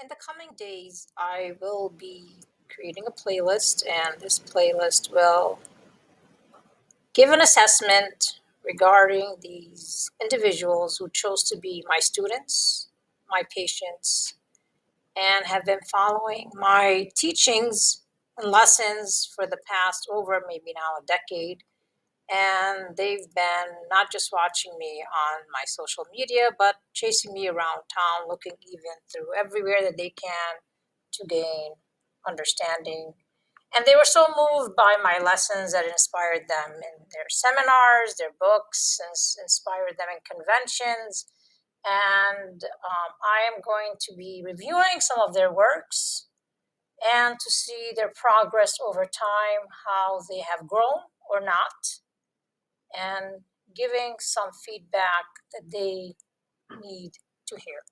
In the coming days, I will be creating a playlist, and this playlist will give an assessment regarding these individuals who chose to be my students, my patients, and have been following my teachings and lessons for the past over maybe now a decade. And they've been not just watching me on my social media, but chasing me around town, looking even through everywhere that they can to gain understanding. And they were so moved by my lessons that inspired them in their seminars, their books, and inspired them in conventions. And I am going to be reviewing some of their works and to see their progress over time, how they have grown or not, and giving some feedback that they need to hear.